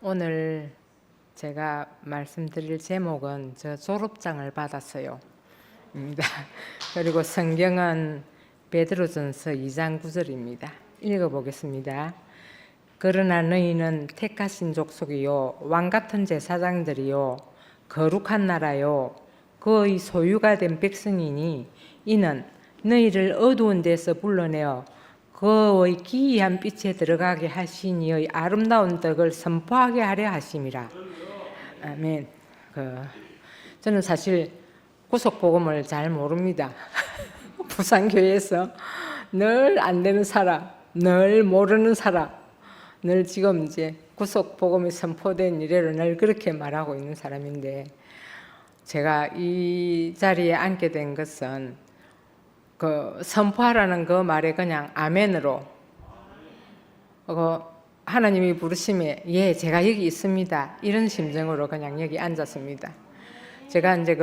오늘 제가 말씀드릴 제목은 저 졸업장을 받았어요 입니다. 그리고 성경은 베드로전서 2장 9절입니다. 읽어보겠습니다. 그러나 너희는 택하신 족속이요 왕같은 제사장들이요 거룩한 나라요 그의 소유가 된 백성이니 이는 너희를 어두운 데서 불러내어 그의 기이한 빛에 들어가게 하신 이의 아름다운 덕을 선포하게 하려 하심이라. 아멘. 저는 사실 구속복음을 잘 모릅니다. 부산교회에서 늘 안 되는 사람, 늘 모르는 사람, 늘 지금 이제 구속복음이 선포된 이래로 늘 그렇게 말하고 있는 사람인데, 제가 이 자리에 앉게 된 것은 선포하라는 그 말에 그냥 아멘으로 하나님이 부르심에 예 제가 여기 있습니다 이런 심정으로 그냥 여기 앉았습니다. 제가 이제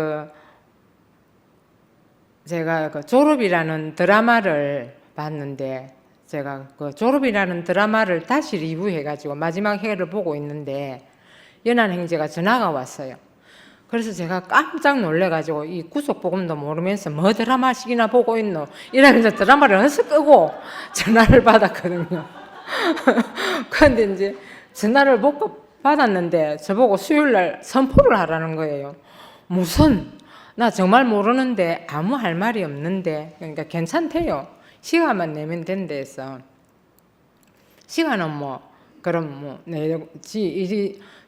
제가 졸업이라는 드라마를 봤는데, 제가 졸업이라는 드라마를 다시 리뷰해가지고 마지막 회를 보고 있는데 연한행제가 전화가 왔어요. 그래서 제가 깜짝 놀래가지고 이 구속복음도 모르면서 뭐 드라마식이나 보고 있노 이러면서 드라마를 어서 끄고 전화를 받았거든요. 그런데 이제 전화를 받았는데 저보고 수요일날 선포를 하라는 거예요. 무슨 나 정말 모르는데 아무 할 말이 없는데, 그러니까 괜찮대요. 시간만 내면 된다 해서 시간은 그럼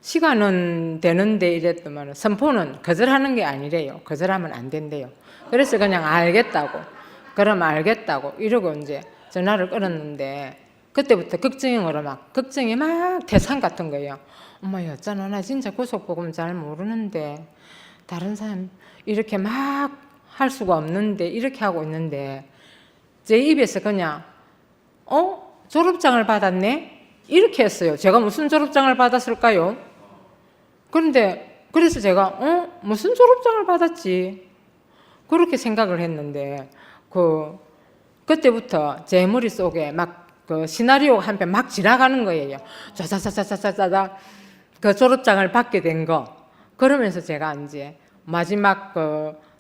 시간은 되는데 이랬더만 선포는 거절하는 게 아니래요. 거절하면 안 된대요. 그래서 그냥 알겠다고, 그럼 알겠다고 이러고 이제 전화를 끊었는데, 그때부터 걱정이 막 태산 같은 거예요. 엄마 여쩌나 나 진짜 구속복음 잘 모르는데 다른 사람 이렇게 막 할 수가 없는데 이렇게 하고 있는데 제 입에서 그냥 졸업장을 받았네? 이렇게 했어요. 제가 무슨 졸업장을 받았을까요? 그래서 제가 무슨 졸업장을 받았지? 그렇게 생각을 했는데 그때부터 제 머릿속에 막 시나리오가 한 편 막 지나가는 거예요. 자자자자자자자 졸업장을 받게 된 거. 그러면서 제가 이제 마지막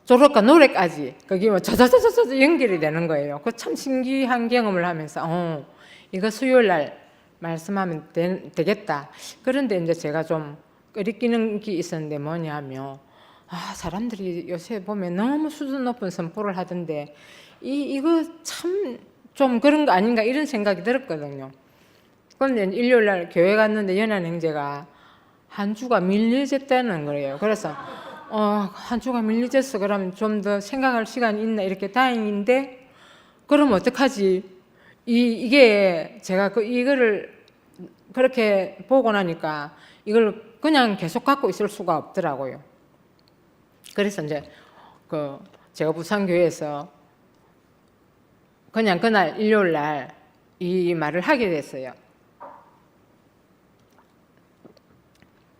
졸업과 노래까지 거기 자자자자자 연결이 되는 거예요. 참 신기한 경험을 하면서 이거 수요일 날 말씀하면 되겠다. 그런데 이제 제가 좀 끄리끼는 게 있었는데 뭐냐면 사람들이 요새 보면 너무 수준 높은 선포를 하던데 이거 참 좀 그런 거 아닌가 이런 생각이 들었거든요. 그런데 일요일 날 교회 갔는데 연한행제가 한 주가 밀려졌다는 거예요. 그래서 한 주가 밀려졌어. 그러면 좀 더 생각할 시간이 있나 이렇게 다행인데, 그럼 어떡하지? 이게 제가 이거를 그렇게 보고 나니까 이걸 그냥 계속 갖고 있을 수가 없더라고요. 그래서 이제 제가 부산교회에서 그냥 그날 일요일 날 이 말을 하게 됐어요.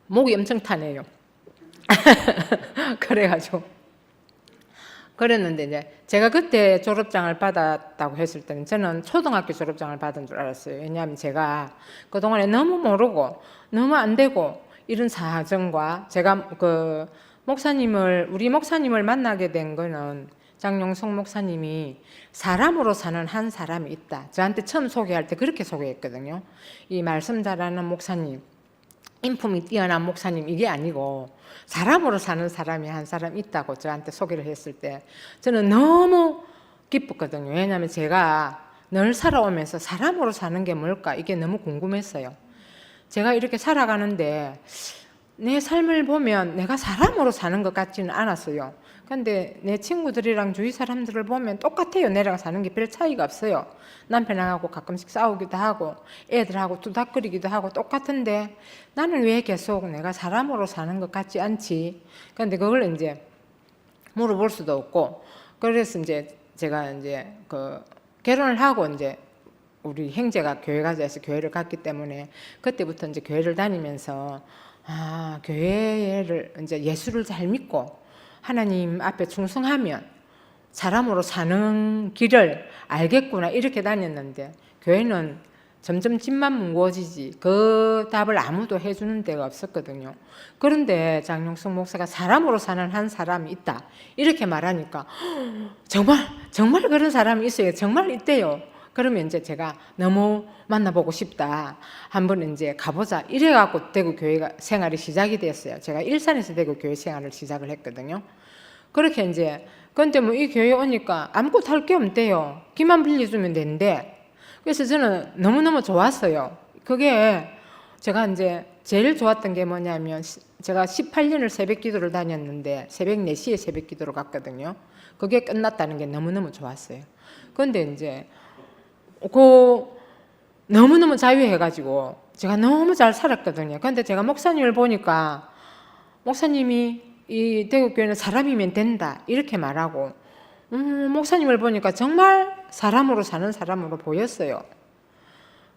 목이 엄청 타네요. 그래가지고 그랬는데 이제 제가 그때 졸업장을 받았다고 했을 때는 저는 초등학교 졸업장을 받은 줄 알았어요. 왜냐하면 제가 그동안에 너무 모르고 너무 안 되고 이런 사정과 제가 우리 목사님을 만나게 된 거는 장용성 목사님이 사람으로 사는 한 사람이 있다. 저한테 처음 소개할 때 그렇게 소개했거든요. 이 말씀 잘하는 목사님, 인품이 뛰어난 목사님 이게 아니고 사람으로 사는 사람이 한 사람 있다고 저한테 소개를 했을 때 저는 너무 기뻤거든요. 왜냐하면 제가 늘 살아오면서 사람으로 사는 게 뭘까 이게 너무 궁금했어요. 제가 이렇게 살아가는데 내 삶을 보면 내가 사람으로 사는 것 같지는 않았어요. 근데 내 친구들이랑 주위 사람들을 보면 똑같아요. 내랑 사는 게 별 차이가 없어요. 남편하고 가끔씩 싸우기도 하고 애들하고 투닥거리기도 하고 똑같은데 나는 왜 계속 내가 사람으로 사는 것 같지 않지? 근데 그걸 이제 물어볼 수도 없고, 그래서 이제 제가 이제 결혼을 하고 이제 우리 형제가 교회 가자 해서 교회를 갔기 때문에 그때부터 이제 교회를 다니면서 교회를 이제 예수를 잘 믿고 하나님 앞에 충성하면 사람으로 사는 길을 알겠구나 이렇게 다녔는데, 교회는 점점 집만 무거워지지 그 답을 아무도 해주는 데가 없었거든요. 그런데 장용석 목사가 사람으로 사는 한 사람이 있다 이렇게 말하니까 정말 그런 사람이 있어요. 정말 있대요. 그러면 이제 제가 너무 만나보고 싶다. 한번 이제 가보자. 이래갖고 대구 교회가 생활이 시작이 됐어요. 제가 일산에서 대구 교회 생활을 시작을 했거든요. 그렇게 이제 근데 뭐 이 교회 오니까 아무것도 할 게 없대요. 기만 빌려주면 되는데. 그래서 저는 너무너무 좋았어요. 그게 제가 이제 제일 좋았던 게 뭐냐면 제가 18년을 새벽 기도를 다녔는데 새벽 4시에 새벽 기도를 갔거든요. 그게 끝났다는 게 너무너무 좋았어요. 근데 이제 너무너무 자유해가지고 제가 너무 잘 살았거든요. 근데 제가 목사님을 보니까 목사님이 이 대구교회는 사람이면 된다 이렇게 말하고 목사님을 보니까 정말 사람으로 사는 사람으로 보였어요.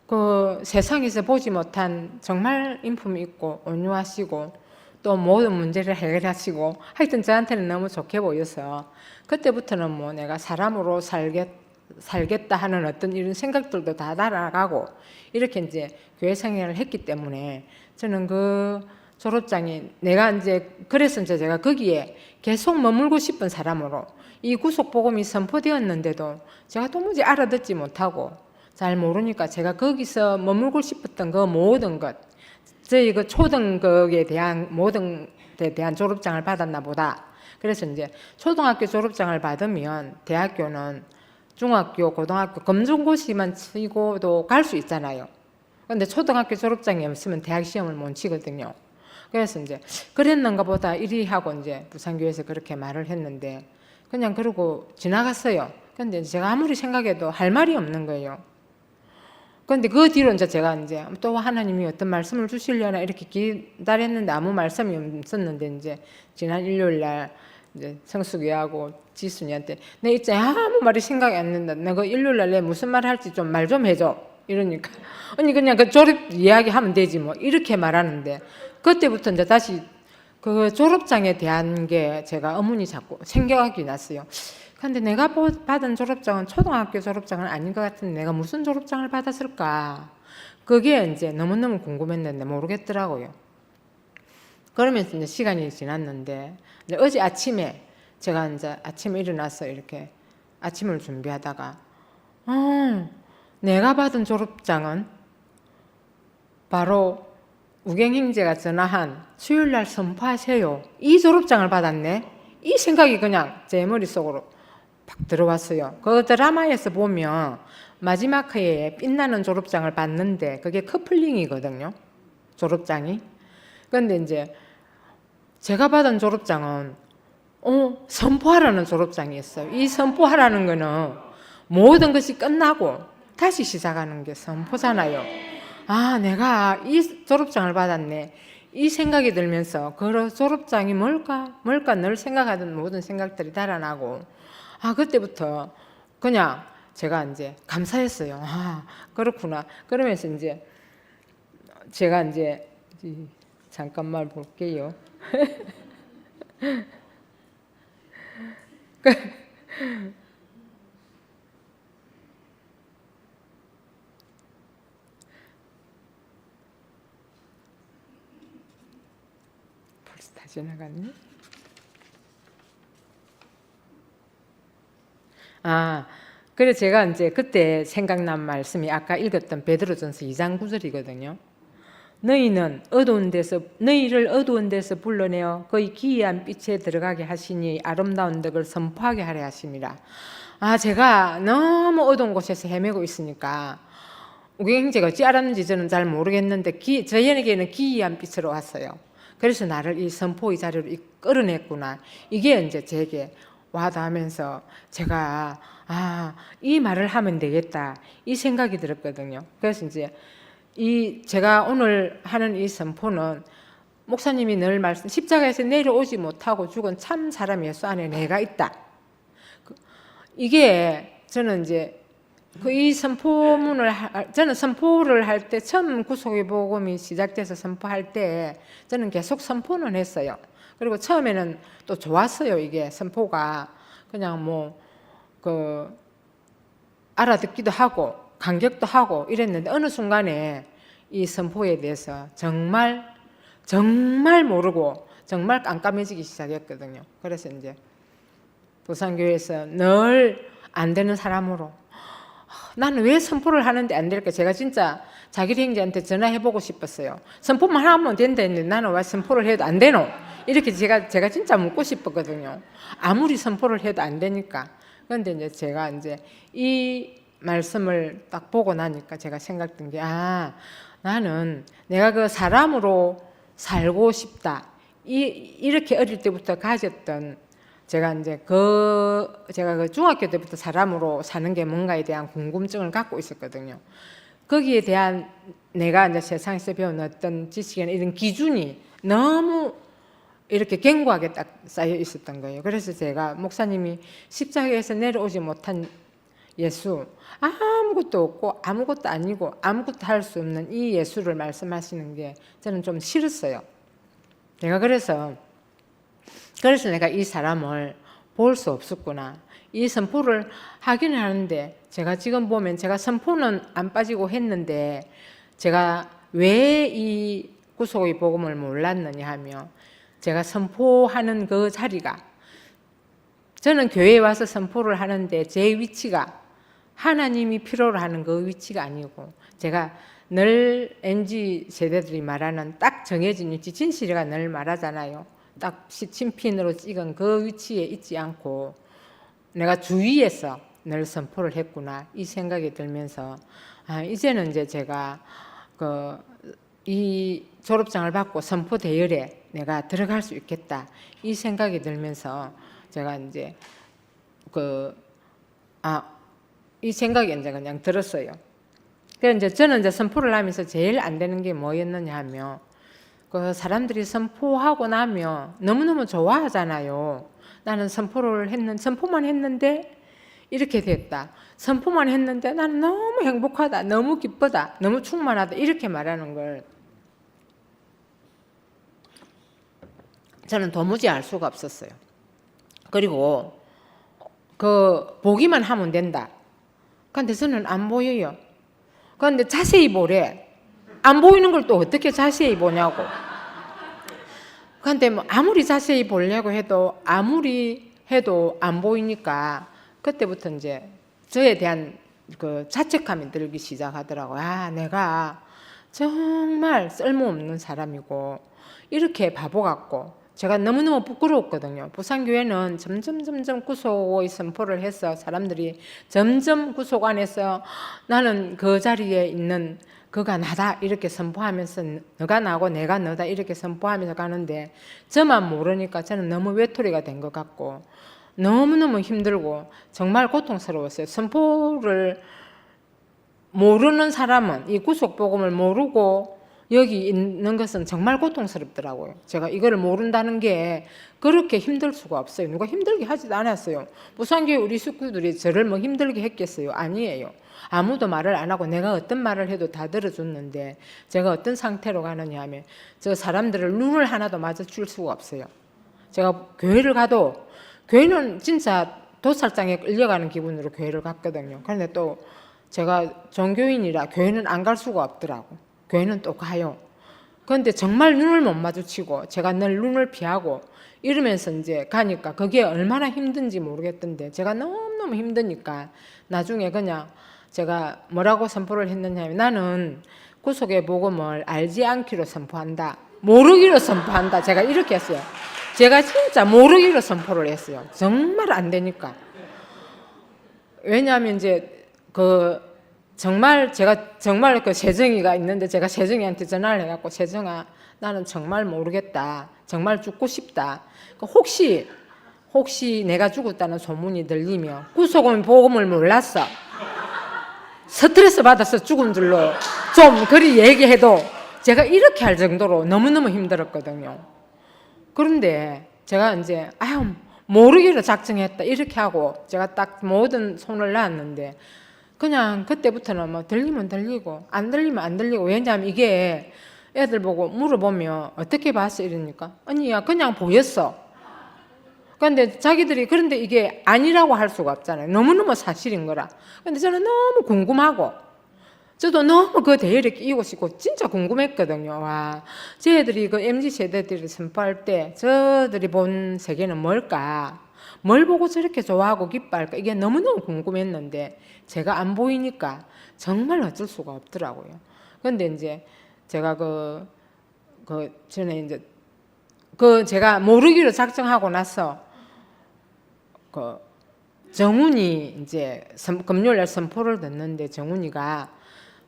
그 세상에서 보지 못한 정말 인품이 있고 온유하시고 또 모든 문제를 해결하시고 하여튼 저한테는 너무 좋게 보여서 그때부터는 뭐 내가 사람으로 살겠다 하는 어떤 이런 생각들도 다 날아가고 이렇게 이제 교회 생활을 했기 때문에 저는 그 졸업장이 내가 이제 그래서 이제 제가 거기에 계속 머물고 싶은 사람으로 이 구속 복음이 선포되었는데도 제가 도무지 알아듣지 못하고 잘 모르니까 제가 거기서 머물고 싶었던 그 모든 것 저희 그 초등학에 대한 모든 데 대한 졸업장을 받았나 보다. 그래서 이제 초등학교 졸업장을 받으면 대학교는 중학교, 고등학교 검정고시만 치고도 갈 수 있잖아요. 근데 초등학교 졸업장이 없으면 대학 시험을 못 치거든요. 그래서 이제 그랬는가 보다 이리 하고 이제 부산교회에서 그렇게 말을 했는데 그냥 그러고 지나갔어요. 근데 제가 아무리 생각해도 할 말이 없는 거예요. 근데 그 뒤로 이제 제가 이제 또 하나님이 어떤 말씀을 주시려나 이렇게 기다렸는데 아무 말씀이 없었는데 이제 지난 일요일 날 이제 성숙이하고 지순이한테 내 있잖아 아무 말이 생각이 안 난다. 내가 일요일 날 내 무슨 말 할지 좀 말 좀 해줘. 이러니까 언니 그냥 그 졸업 이야기 하면 되지 뭐 이렇게 말하는데 그때부터 이제 다시 그 졸업장에 대한 게 제가 의문이 자꾸 생각이 났어요. 근데 내가 받은 졸업장은 초등학교 졸업장은 아닌 것 같은데 내가 무슨 졸업장을 받았을까? 그게 이제 너무너무 궁금했는데 모르겠더라고요. 그러면서 이제 시간이 지났는데 이제 어제 아침에 제가 이제 아침에 일어나서 이렇게 아침을 준비하다가 내가 받은 졸업장은 바로 우경형제가 전화한 수요일날 선포하세요. 이 졸업장을 받았네. 이 생각이 그냥 제 머릿속으로 팍 들어왔어요. 그 드라마에서 보면 마지막 회에 빛나는 졸업장을 받는데 그게 커플링이거든요. 졸업장이. 근데 이제 제가 받은 졸업장은 선포하라는 졸업장이었어요. 이 선포하라는 거는 모든 것이 끝나고 다시 시작하는 게 선포잖아요. 아, 내가 이 졸업장을 받았네. 이 생각이 들면서 그 졸업장이 뭘까 늘 생각하던 모든 생각들이 달아나고 그때부터 그냥 제가 이제 감사했어요. 그렇구나. 그러면서 이제 제가 이제 잠깐만 볼게요. 벌써 다 지나갔네. 그래 제가 이제 그때 생각난 말씀이 아까 읽었던 베드로전서 2장 9절이거든요. 너희를 어두운 데서 불러내어 그의 기이한 빛에 들어가게 하시니 아름다운 덕을 선포하게 하려 하심이라. 제가 너무 어두운 곳에서 헤매고 있으니까 우경형제가 어찌 알았는지 저는 잘 모르겠는데 저에게는 기이한 빛으로 왔어요. 그래서 나를 이 선포의 자리로 끌어냈구나. 이게 이제 제게 와닿으면서 제가 이 말을 하면 되겠다 이 생각이 들었거든요. 그래서 이제 제가 오늘 하는 이 선포는 목사님이 늘 말씀 십자가에서 내려오지 못하고 죽은 참 사람 예수 안에 내가 있다. 이게 저는 이제 이 선포문을 저는 선포를 할 때 처음 구속의 복음이 시작돼서 선포할 때 저는 계속 선포는 했어요. 그리고 처음에는 또 좋았어요. 이게 선포가 그냥 알아듣기도 하고 감격도 하고 이랬는데 어느 순간에 이 선포에 대해서 정말 모르고 정말 깜깜해지기 시작했거든요. 그래서 이제 부산교회에서 늘 안 되는 사람으로 나는 왜 선포를 하는데 안 될까? 제가 진짜 자기 형제한테 전화해보고 싶었어요. 선포만 하면 된다 했는데 나는 왜 선포를 해도 안 되노? 이렇게 제가 진짜 묻고 싶었거든요. 아무리 선포를 해도 안 되니까. 그런데 이제 제가 이제 이 말씀을 딱 보고 나니까 제가 생각된 게, 나는 내가 그 사람으로 살고 싶다. 이렇게 어릴 때부터 가졌던 제가 그 중학교 때부터 사람으로 사는 게 뭔가에 대한 궁금증을 갖고 있었거든요. 거기에 대한 내가 이제 세상에서 배운 어떤 지식이나 이런 기준이 너무 이렇게 견고하게 딱 쌓여 있었던 거예요. 그래서 제가 목사님이 십자가에서 내려오지 못한 예수, 아무것도 없고 아무것도 아니고 아무것도 할 수 없는 이 예수를 말씀하시는 게 저는 좀 싫었어요. 그래서 내가 이 사람을 볼 수 없었구나. 이 선포를 하긴 하는데 제가 지금 보면 제가 선포는 안 빠지고 했는데 제가 왜 이 구속의 복음을 몰랐느냐 하면 제가 선포하는 그 자리가 저는 교회에 와서 선포를 하는데 제 위치가 하나님이 필요로 하는 그 위치가 아니고 제가 늘 MZ 세대들이 말하는 딱 정해진 위치, 진실이가 늘 말하잖아요. 딱 시침핀으로 찍은 그 위치에 있지 않고 내가 주위에서 늘 선포를 했구나 이 생각이 들면서 이제는 이제 제가 이 졸업장을 받고 선포 대열에 내가 들어갈 수 있겠다 이 생각이 들면서 제가 이제 이 생각이 이제 그냥 들었어요. 그래서 이제 저는 이제 선포를 하면서 제일 안 되는 게 뭐였느냐 하면 그 사람들이 선포하고 나면 너무너무 좋아하잖아요. 나는 선포만 했는데 이렇게 됐다. 선포만 했는데 나는 너무 행복하다. 너무 기쁘다. 너무 충만하다. 이렇게 말하는 걸 저는 도무지 알 수가 없었어요. 그리고 보기만 하면 된다. 근데 저는 안 보여요. 그런데 자세히 보래. 안 보이는 걸 또 어떻게 자세히 보냐고. 그런데 아무리 자세히 보려고 해도 안 보이니까 그때부터 이제 저에 대한 그 자책감이 들기 시작하더라고요. 내가 정말 쓸모없는 사람이고 이렇게 바보 같고 제가 너무너무 부끄러웠거든요. 부산교회는 점점 구속의 선포를 해서 사람들이 점점 구속 안에서 나는 그 자리에 있는 그가 나다 이렇게 선포하면서 너가 나고 내가 너다 이렇게 선포하면서 가는데 저만 모르니까 저는 너무 외톨이가 된 것 같고 너무너무 힘들고 정말 고통스러웠어요. 선포를 모르는 사람은 이 구속복음을 모르고 여기 있는 것은 정말 고통스럽더라고요. 제가 이거를 모른다는 게 그렇게 힘들 수가 없어요. 누가 힘들게 하지도 않았어요. 부산교회 우리 식구들이 저를 뭐 힘들게 했겠어요? 아니에요. 아무도 말을 안 하고 내가 어떤 말을 해도 다 들어줬는데 제가 어떤 상태로 가느냐 하면 저 사람들을 눈을 하나도 마주칠 수가 없어요. 제가 교회를 가도 교회는 진짜 도살장에 끌려가는 기분으로 교회를 갔거든요. 그런데 또 제가 종교인이라 교회는 안 갈 수가 없더라고. 교회는 또 가요. 그런데 정말 눈을 못 마주치고 제가 늘 눈을 피하고 이러면서 이제 가니까 그게 얼마나 힘든지 모르겠던데 제가 너무너무 힘드니까 나중에 그냥 제가 뭐라고 선포를 했느냐 하면 나는 구속의 복음을 알지 않기로 선포한다. 모르기로 선포한다. 제가 이렇게 했어요. 제가 진짜 모르기로 선포를 했어요. 정말 안 되니까. 왜냐하면 이제 제가 정말 그 세정이가 있는데 제가 세정이한테 전화를 해갖고 세정아 나는 정말 모르겠다. 정말 죽고 싶다. 혹시 내가 죽었다는 소문이 들리면 구속은 복음을 몰랐어. 스트레스 받아서 죽은 줄로 좀 그리 얘기해도 제가 이렇게 할 정도로 너무너무 힘들었거든요. 그런데 제가 이제 모르기로 작정했다 이렇게 하고 제가 딱 모든 손을 놨는데 그냥 그때부터는 뭐 들리면 들리고 안 들리면 안 들리고 왜냐하면 이게 애들 보고 물어보면 어떻게 봤어 이러니까 언니야 그냥 보였어. 그런데 이게 아니라고 할 수가 없잖아요. 너무너무 사실인 거라. 근데 저는 너무 궁금하고 저도 너무 그 대열에 끼고 싶고 진짜 궁금했거든요. 와, 쟤들이 그 MZ 세대들이 선포할 때 저들이 본 세계는 뭘까? 뭘 보고 저렇게 좋아하고 기뻐할까? 이게 너무너무 궁금했는데 제가 안 보이니까 정말 어쩔 수가 없더라고요. 근데 이제 제가 전에 이제 제가 모르기로 작정하고 나서 정훈이 이제 금요일 날 선포를 듣는데 정훈이가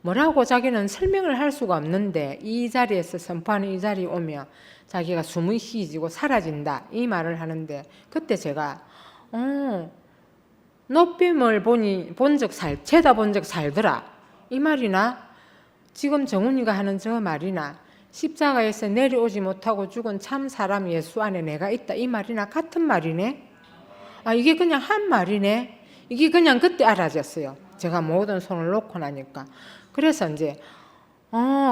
뭐라고 자기는 설명을 할 수가 없는데 이 자리에서 선포하는 이 자리에 오면 자기가 숨이 쉬지고 사라진다 이 말을 하는데 그때 제가 노뱀을 쳐다본 적 살더라 이 말이나 지금 정훈이가 하는 저 말이나 십자가에서 내려오지 못하고 죽은 참 사람 예수 안에 내가 있다 이 말이나 같은 말이네. 아 이게 그냥 한 말이네. 이게 그냥 그때 알아졌어요. 제가 모든 손을 놓고 나니까. 그래서 이제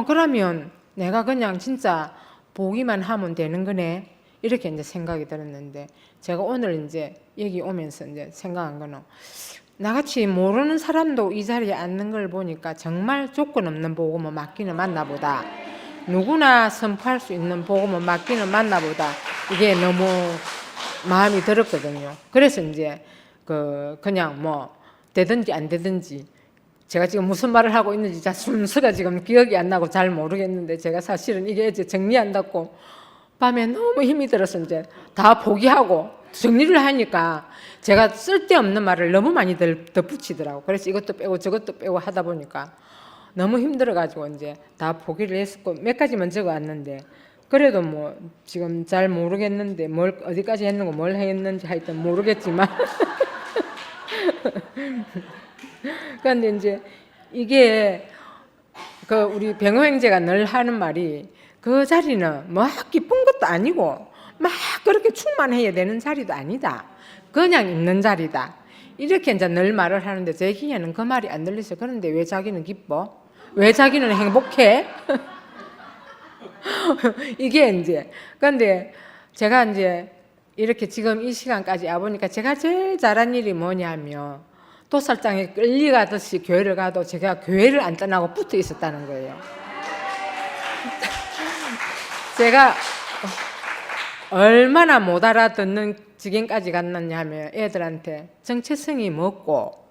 그러면 내가 그냥 진짜 보기만 하면 되는 거네. 이렇게 이제 생각이 들었는데 제가 오늘 이제 여기 오면서 이제 생각한 거는 나같이 모르는 사람도 이 자리에 앉는 걸 보니까 정말 조건 없는 복음을 맡기는 만나보다 누구나 선포할 수 있는 복음을 맡기는 만나보다 이게 너무 마음이 들었거든요. 그래서 이제 그냥 뭐 되든지 안 되든지 제가 지금 무슨 말을 하고 있는지 순서가 지금 기억이 안 나고 잘 모르겠는데 제가 사실은 이게 이제 정리한다고 밤에 너무 힘이 들어서 이제 다 포기하고 정리를 하니까 제가 쓸데없는 말을 너무 많이 덧붙이더라고. 그래서 이것도 빼고 저것도 빼고 하다 보니까 너무 힘들어가지고 이제 다 포기를 했었고 몇 가지만 적어왔는데 그래도 뭐 지금 잘 모르겠는데 어디까지 했는고 뭘 했는지 하여튼 모르겠지만 그런데 이제 이게 우리 병호 형제가 늘 하는 말이 그 자리는 막 기쁜 것도 아니고 막 그렇게 충만해야 되는 자리도 아니다. 그냥 있는 자리다. 이렇게 이제 늘 말을 하는데 제 귀에는 그 말이 안 들리죠. 그런데 왜 자기는 기뻐? 왜 자기는 행복해? 이게 이제 근데 제가 이제 이렇게 지금 이 시간까지 와보니까 제가 제일 잘한 일이 뭐냐면 도살장에 끌려가듯이 교회를 가도 제가 교회를 안 떠나고 붙어 있었다는 거예요. 제가 얼마나 못 알아듣는 지경까지 갔느냐 하면 애들한테 정체성이 뭐고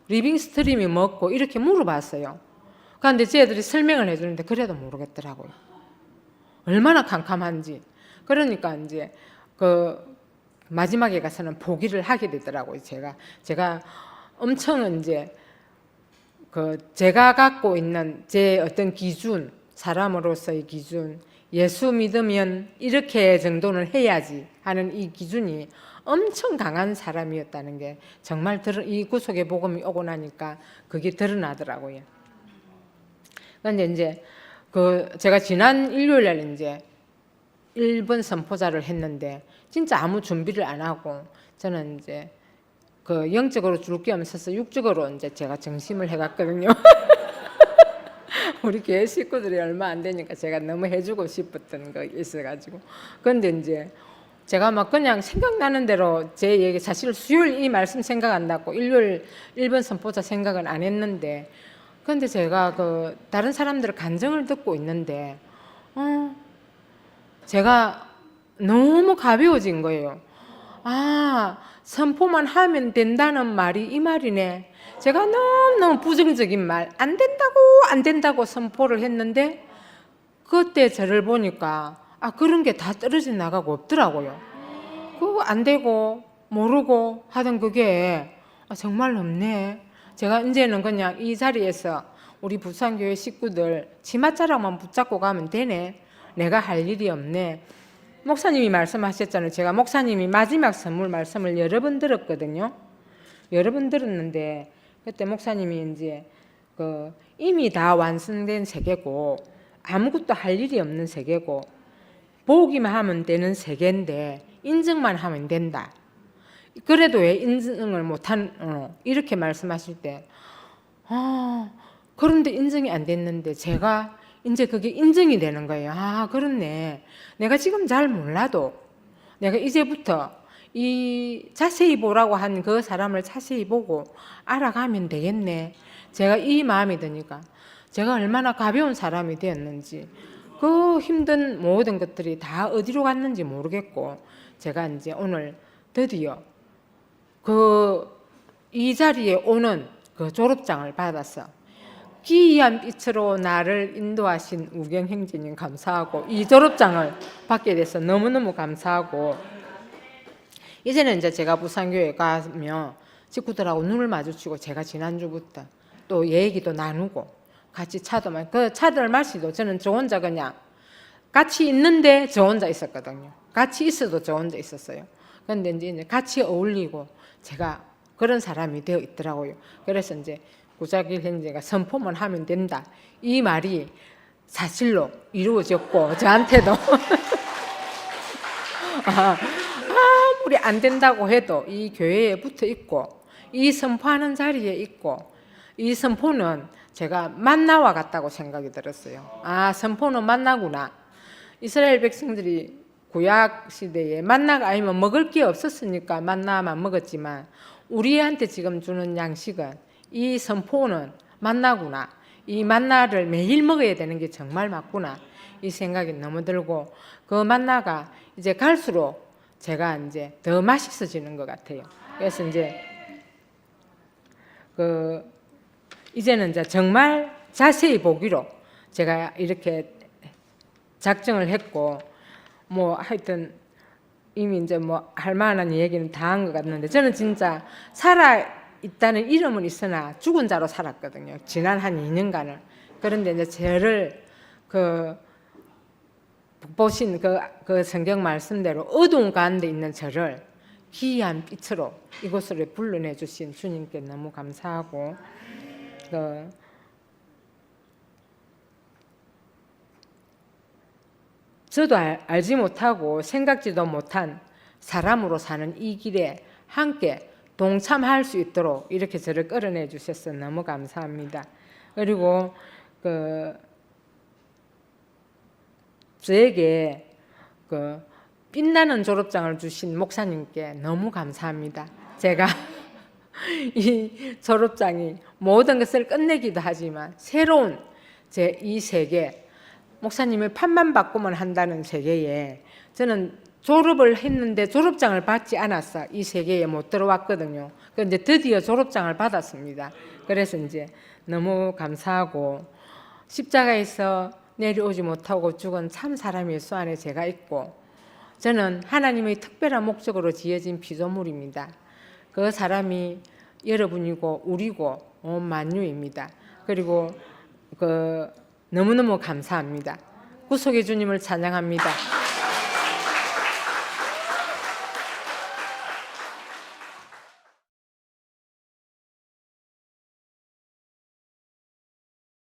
리빙 스트림이 뭐고 이렇게 물어봤어요. 그런데 쟤들이 설명을 해주는데 그래도 모르겠더라고요. 얼마나 캄캄한지. 그러니까 이제 마지막에 가서는 포기를 하게 되더라고요. 제가 엄청 이제 제가 갖고 있는 제 어떤 기준, 사람으로서의 기준, 예수 믿으면 이렇게 정도는 해야지 하는 이 기준이 엄청 강한 사람이었다는 게 정말 이 구속의 복음이 오고 나니까 그게 드러나더라고요. 그런데 이제 제가 지난 일요일 날 이제 1번 선포자를 했는데 진짜 아무 준비를 안 하고 저는 이제 영적으로 줄 게 없어서 육적으로 이제 제가 정심을 해갔거든요. 우리 교회 식구들이 얼마 안 되니까 제가 너무 해주고 싶었던 거 있어가지고. 그런데 이제 제가 막 그냥 생각나는 대로 제 얘기 사실 수요일 이 말씀 생각 안 났고 일요일 1번 선포자 생각은 안 했는데 그런데 제가 다른 사람들의 간증을 듣고 있는데 제가 너무 가벼워진 거예요. 아, 선포만 하면 된다는 말이 이 말이네. 제가 너무너무 부정적인 말, 안 된다고 선포를 했는데 그때 저를 보니까 그런 게 다 떨어져 나가고 없더라고요. 그거 안 되고 모르고 하던 그게 정말 없네. 제가 이제는 그냥 이 자리에서 우리 부산교회 식구들 치맛자락만 붙잡고 가면 되네. 내가 할 일이 없네. 목사님이 말씀하셨잖아요. 제가 목사님이 마지막 선물 말씀을 여러 번 들었거든요. 여러 번 들었는데 그때 목사님이 이제 이미 다 완성된 세계고 아무것도 할 일이 없는 세계고 보기만 하면 되는 세계인데 인정만 하면 된다. 그래도 왜 인정을 못한 이렇게 말씀하실 때 그런데 인정이 안 됐는데 제가 이제 그게 인정이 되는 거예요. 그렇네. 내가 지금 잘 몰라도 내가 이제부터 이 자세히 보라고 한 그 사람을 자세히 보고 알아가면 되겠네. 제가 이 마음이 드니까 제가 얼마나 가벼운 사람이 되었는지, 그 힘든 모든 것들이 다 어디로 갔는지 모르겠고, 제가 이제 오늘 드디어 이 자리에 오는 그 졸업장을 받았어. 기이한 빛으로 나를 인도하신 우경행진님 감사하고, 이 졸업장을 받게 돼서 너무너무 감사하고, 이제는 이제 제가 부산교회 가면 식구들하고 눈을 마주치고, 제가 지난주부터 또 얘기도 나누고 같이 차도 마시고, 그 차들 마시도 저는 저 혼자 그냥 같이 있는데 저 혼자 있었거든요. 같이 있어도 저 혼자 있었어요. 그런데 이제 같이 어울리고 제가 그런 사람이 되어 있더라고요. 그래서 이제 구자길 행제가 선포만 하면 된다, 이 말이 사실로 이루어졌고, 저한테도 아무리 안 된다고 해도 이 교회에 붙어 있고, 이 선포하는 자리에 있고, 이 선포는 제가 만나와 같다고 생각이 들었어요. 아, 선포는 만나구나. 이스라엘 백성들이 구약 시대에 만나가 아니면 먹을 게 없었으니까 만나만 먹었지만, 우리한테 지금 주는 양식은, 이 선포는 만나구나, 이 만나를 매일 먹어야 되는 게 정말 맞구나, 이 생각이 너무 들고, 그 만나가 이제 갈수록 제가 이제 더 맛있어지는 것 같아요. 그래서 이제 이제는 이제 정말 자세히 보기로 제가 이렇게 작정을 했고, 뭐 하여튼 이미 이제 뭐 할 만한 얘기는 다 한 것 같는데, 저는 진짜 살아 있다는 이름은 있으나 죽은 자로 살았거든요, 지난 한 2년간을. 그런데 이제 저를 보신 그 성경 말씀대로 어두운 가운데 있는 저를 기이한 빛으로 이곳으로 불러내 주신 주님께 너무 감사하고, 저도 알지 못하고 생각지도 못한 사람으로 사는 이 길에 함께 동참할 수 있도록 이렇게 저를 끌어내 주셔서 너무 감사합니다. 그리고 저에게 빛나는 졸업장을 주신 목사님께 너무 감사합니다. 제가 이 졸업장이 모든 것을 끝내기도 하지만, 새로운 제 이 세계, 목사님의 판만 바꾸면 한다는 세계에 저는 졸업을 했는데 졸업장을 받지 않았어. 이 세계에 못 들어왔거든요. 그런데 드디어 졸업장을 받았습니다. 그래서 이제 너무 감사하고, 십자가에서 내려오지 못하고 죽은 참 사람 예수 안에 제가 있고, 저는 하나님의 특별한 목적으로 지어진 피조물입니다. 그 사람이 여러분이고 우리고 온 만유입니다. 그리고 너무너무 감사합니다. 구속의 주님을 찬양합니다.